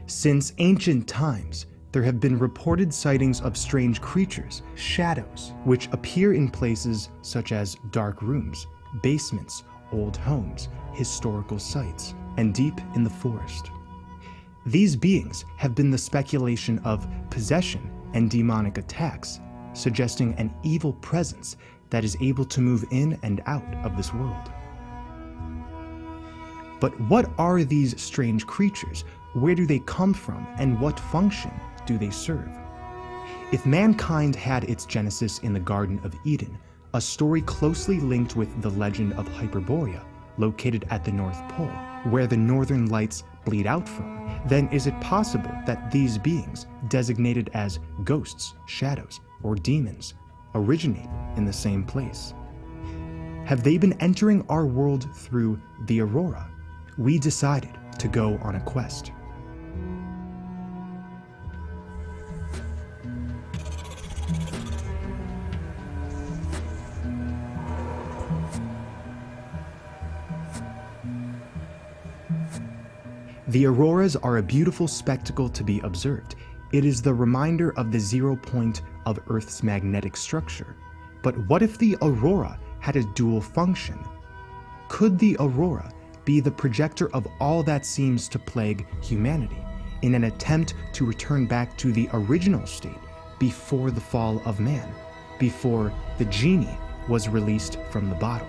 Since ancient times, there have been reported sightings of strange creatures, shadows, which appear in places such as dark rooms, basements, old homes, historical sites, and deep in the forest. These beings have been the speculation of possession and demonic attacks, suggesting an evil presence that is able to move in and out of this world. But what are these strange creatures? Where do they come from, and what function do they serve? If mankind had its genesis in the Garden of Eden, a story closely linked with the legend of Hyperborea, located at the North Pole, where the northern lights bleed out from, then is it possible that these beings, designated as ghosts, shadows, or demons, originate in the same place? Have they been entering our world through the Aurora? We decided to go on a quest. The auroras are a beautiful spectacle to be observed. It is the reminder of the 0 point of Earth's magnetic structure. But what if the aurora had a dual function? Could the aurora be the projector of all that seems to plague humanity, in an attempt to return back to the original state before the fall of man, before the genie was released from the bottle?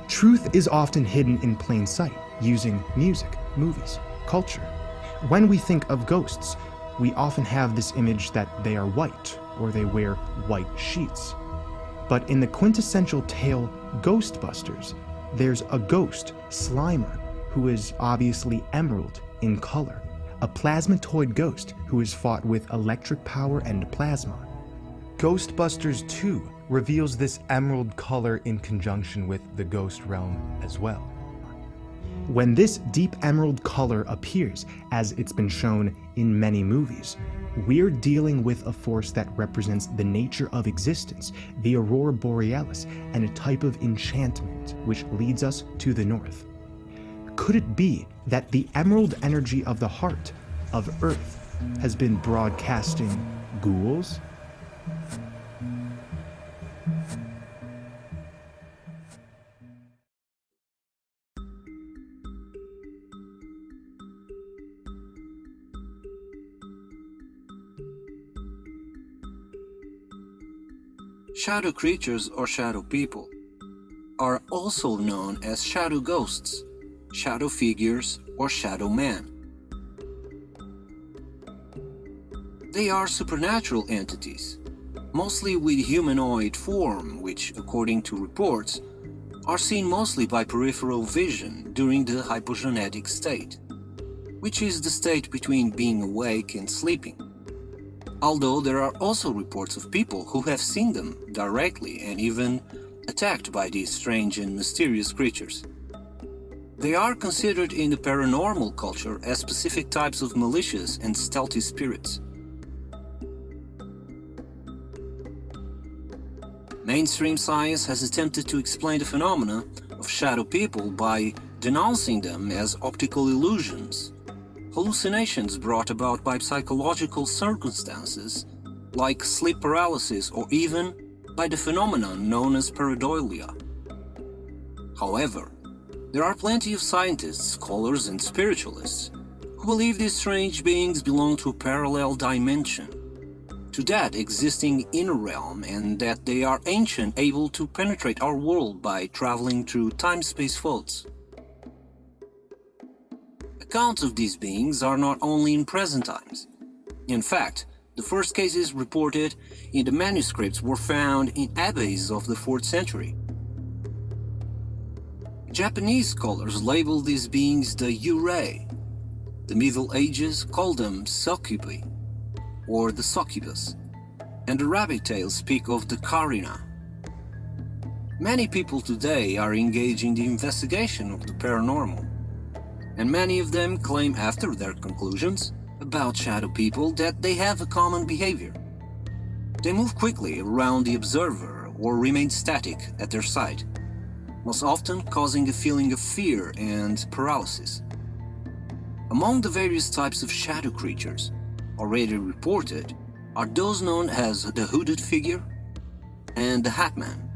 Truth is often hidden in plain sight, using music, movies, culture. When we think of ghosts, we often have this image that they are white, or they wear white sheets. But in the quintessential tale Ghostbusters, there's a ghost, Slimer, who is obviously emerald in color, a plasmatoid ghost who is fought with electric power and plasma. Ghostbusters 2 reveals this emerald color in conjunction with the ghost realm as well. When this deep emerald color appears, as it's been shown in many movies, we're dealing with a force that represents the nature of existence, the Aurora Borealis, and a type of enchantment which leads us to the north. Could it be that the emerald energy of the heart of Earth has been broadcasting ghouls? Shadow creatures or shadow people are also known as shadow ghosts, shadow figures, or shadow man. They are supernatural entities, mostly with humanoid form, which, according to reports, are seen mostly by peripheral vision during the hypogenetic state, which is the state between being awake and sleeping. Although there are also reports of people who have seen them directly and even attacked by these strange and mysterious creatures. They are considered in the paranormal culture as specific types of malicious and stealthy spirits. Mainstream science has attempted to explain the phenomena of shadow people by denouncing them as optical illusions, hallucinations brought about by psychological circumstances like sleep paralysis, or even by the phenomenon known as pareidolia. However, there are plenty of scientists, scholars, and spiritualists who believe these strange beings belong to a parallel dimension to that existing inner realm, and that they are ancient, able to penetrate our world by traveling through time-space folds. Accounts of these beings are not only in present times. In fact, the first cases reported in the manuscripts were found in abbeys of the 4th century. Japanese scholars label these beings the Yurei. The Middle Ages called them succubi, or the succubus, and the rabbit tales speak of the Karina. Many people today are engaged in the investigation of the paranormal, and many of them claim after their conclusions about shadow people that they have a common behavior. They move quickly around the observer or remain static at their side, most often causing a feeling of fear and paralysis. Among the various types of shadow creatures already reported are those known as the hooded figure and the hat man.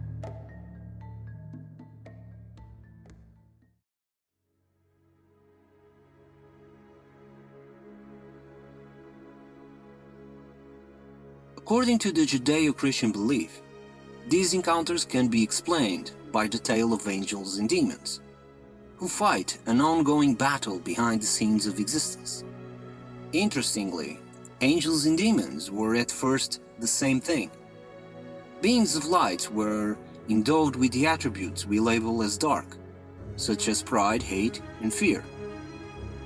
According to the Judeo-Christian belief, these encounters can be explained by the tale of angels and demons, who fight an ongoing battle behind the scenes of existence. Interestingly, angels and demons were at first the same thing. Beings of light were endowed with the attributes we label as dark, such as pride, hate, and fear.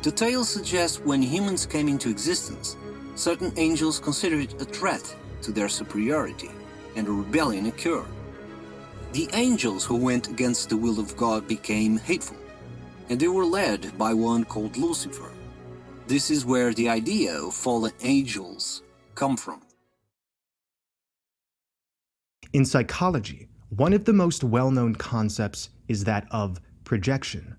The tale suggests when humans came into existence, certain angels considered it a threat to their superiority, and a rebellion occurred. The angels who went against the will of God became hateful, and they were led by one called Lucifer. This is where the idea of fallen angels come from. In psychology, one of the most well-known concepts is that of projection.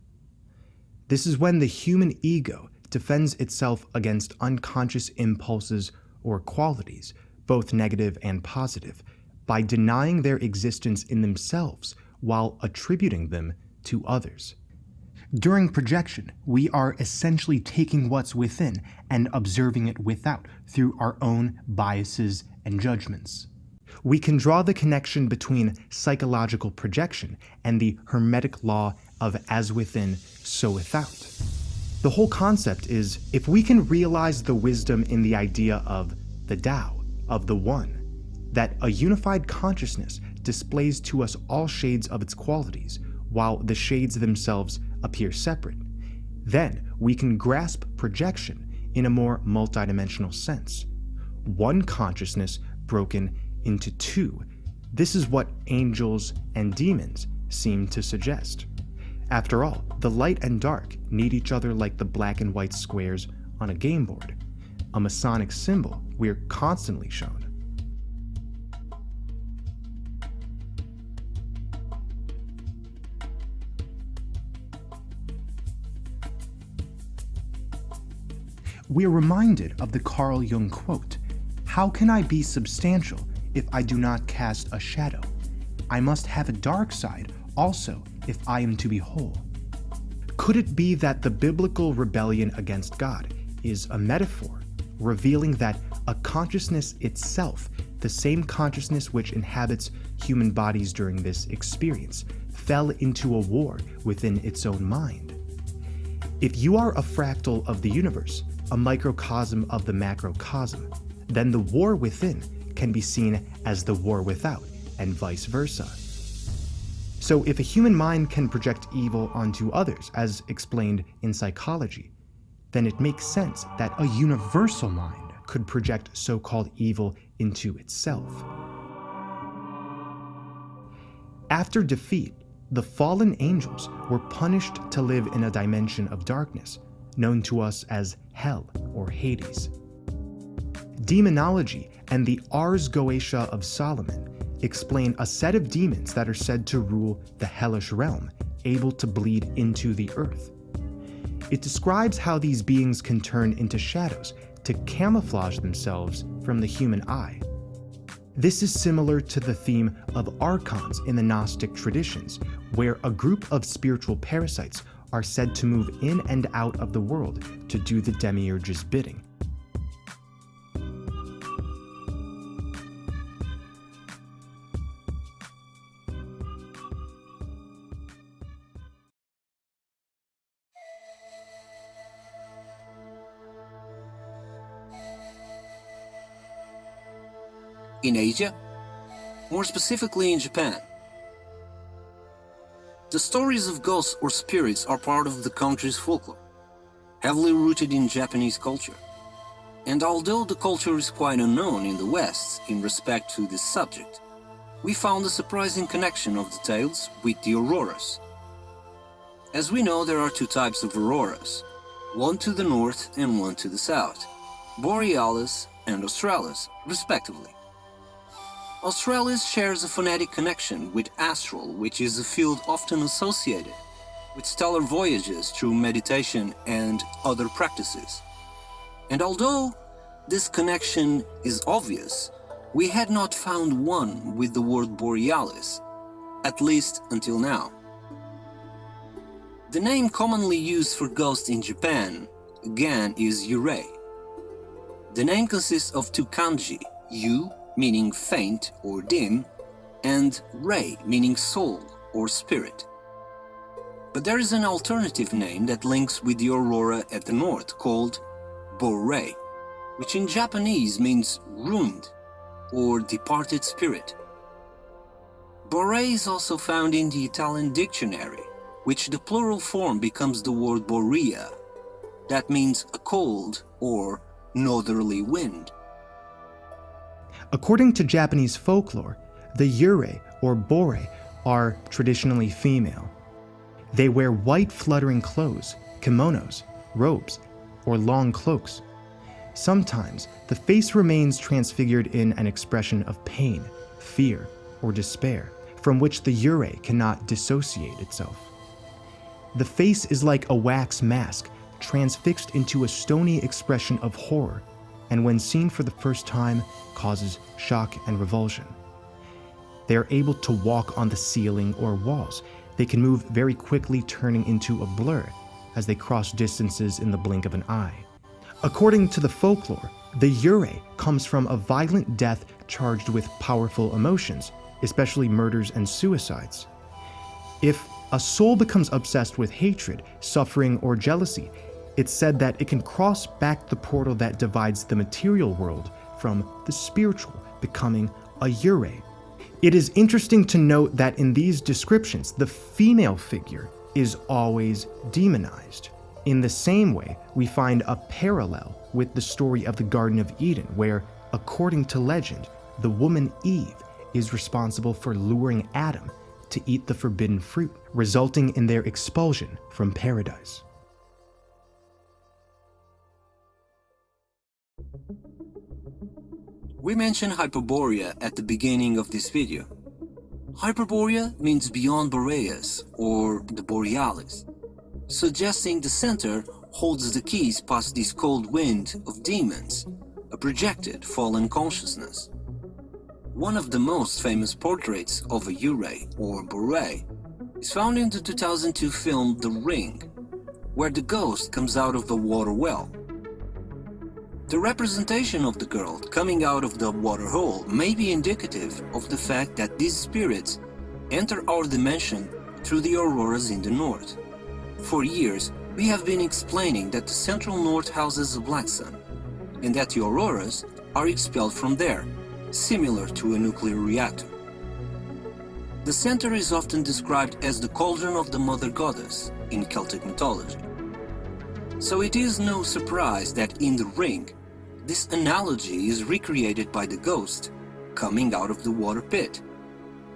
This is when the human ego defends itself against unconscious impulses or qualities, both negative and positive, by denying their existence in themselves while attributing them to others. During projection, we are essentially taking what's within and observing it without through our own biases and judgments. We can draw the connection between psychological projection and the Hermetic law of as within, so without. The whole concept is, if we can realize the wisdom in the idea of the Tao, of the One, that a unified consciousness displays to us all shades of its qualities, while the shades themselves appear separate, then we can grasp projection in a more multidimensional sense. One consciousness broken into two. This is what angels and demons seem to suggest. After all, the light and dark need each other like the black and white squares on a game board, a Masonic symbol we're constantly shown. We are reminded of the Carl Jung quote, "How can I be substantial if I do not cast a shadow? I must have a dark side also if I am to be whole." Could it be that the biblical rebellion against God is a metaphor, revealing that a consciousness itself, the same consciousness which inhabits human bodies during this experience, fell into a war within its own mind? If you are a fractal of the universe, a microcosm of the macrocosm, then the war within can be seen as the war without, and vice versa. So if a human mind can project evil onto others, as explained in psychology, then it makes sense that a universal mind could project so-called evil into itself. After defeat, the fallen angels were punished to live in a dimension of darkness, known to us as Hell or Hades. Demonology and the Ars Goetia of Solomon explain a set of demons that are said to rule the hellish realm, able to bleed into the earth. It describes how these beings can turn into shadows to camouflage themselves from the human eye. This is similar to the theme of archons in the Gnostic traditions, where a group of spiritual parasites are said to move in and out of the world to do the demiurge's bidding. In Asia, more specifically in Japan, the stories of ghosts or spirits are part of the country's folklore, heavily rooted in Japanese culture. And although the culture is quite unknown in the West in respect to this subject, we found a surprising connection of the tales with the auroras. As we know, there are two types of auroras, one to the north and one to the south, Borealis and Australis, respectively. Australis shares a phonetic connection with astral, which is a field often associated with stellar voyages through meditation and other practices. And although this connection is obvious, we had not found one with the word Borealis, at least until now. The name commonly used for ghost in Japan, again, is Ouray. The name consists of two kanji, Yu meaning faint or dim, and Rei meaning soul or spirit. But there is an alternative name that links with the aurora at the north called Ouray, which in Japanese means ruined or departed spirit. Ouray is also found in the Italian dictionary, which the plural form becomes the word borea. That means a cold or northerly wind. According to Japanese folklore, the Yurei or Bore are traditionally female. They wear white fluttering clothes, kimonos, robes, or long cloaks. Sometimes the face remains transfigured in an expression of pain, fear, or despair, from which the Yurei cannot dissociate itself. The face is like a wax mask, transfixed into a stony expression of horror, and when seen for the first time, causes shock and revulsion. They are able to walk on the ceiling or walls. They can move very quickly, turning into a blur as they cross distances in the blink of an eye. According to the folklore, the Yurei comes from a violent death charged with powerful emotions, especially murders and suicides. If a soul becomes obsessed with hatred, suffering, or jealousy, it's said that it can cross back the portal that divides the material world from the spiritual, becoming a Yurei. It is interesting to note that in these descriptions, the female figure is always demonized. In the same way, we find a parallel with the story of the Garden of Eden, where, according to legend, the woman Eve is responsible for luring Adam to eat the forbidden fruit, resulting in their expulsion from paradise. We mentioned Hyperborea at the beginning of this video. Hyperborea means beyond Boreas, or the Borealis, suggesting the center holds the keys past this cold wind of demons, a projected fallen consciousness. One of the most famous portraits of a Ouray or Ouray is found in the 2002 film The Ring, where the ghost comes out of the water well. The representation of the girl coming out of the water hole may be indicative of the fact that these spirits enter our dimension through the auroras in the north. For years, we have been explaining that the central north houses a black sun, and that the auroras are expelled from there, similar to a nuclear reactor. The center is often described as the cauldron of the mother goddess in Celtic mythology. So it is no surprise that in The Ring, this analogy is recreated by the ghost coming out of the water pit,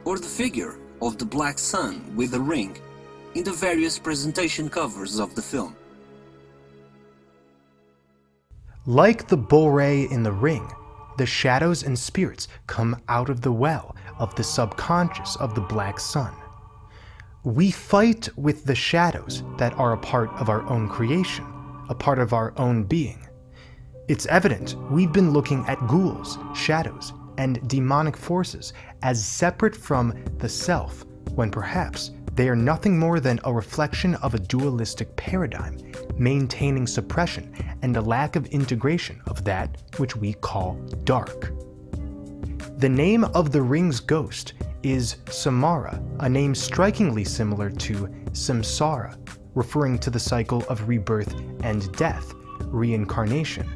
or the figure of the black sun with a ring in the various presentation covers of the film. Like the Ouray in The Ring, the shadows and spirits come out of the well of the subconscious of the black sun. We fight with the shadows that are a part of our own creation, a part of our own being. It's evident we've been looking at ghouls, shadows, and demonic forces as separate from the self, when perhaps they are nothing more than a reflection of a dualistic paradigm, maintaining suppression and a lack of integration of that which we call dark. The name of the Ring's ghost is Samara, a name strikingly similar to samsara, referring to the cycle of rebirth and death, reincarnation.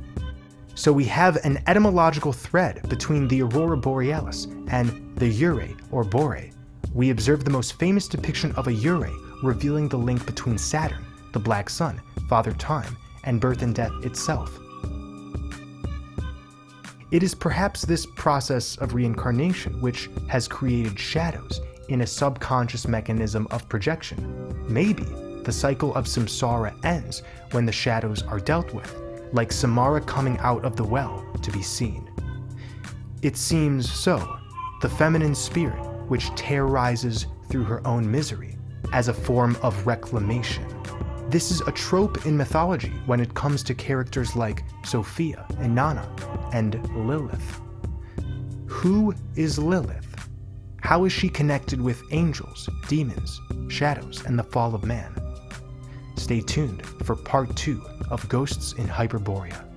So we have an etymological thread between the Aurora Borealis and the Ouray or Bore. We observe the most famous depiction of a Ouray, revealing the link between Saturn, the black sun, Father Time, and birth and death itself. It is perhaps this process of reincarnation which has created shadows in a subconscious mechanism of projection. Maybe the cycle of samsara ends when the shadows are dealt with, like Samara coming out of the well to be seen. It seems so, the feminine spirit which terrorizes through her own misery, as a form of reclamation. This is a trope in mythology when it comes to characters like Sophia, Inanna, and Lilith. Who is Lilith? How is she connected with angels, demons, shadows, and the fall of man? Stay tuned for part 2 of Ghosts in Hyperborea.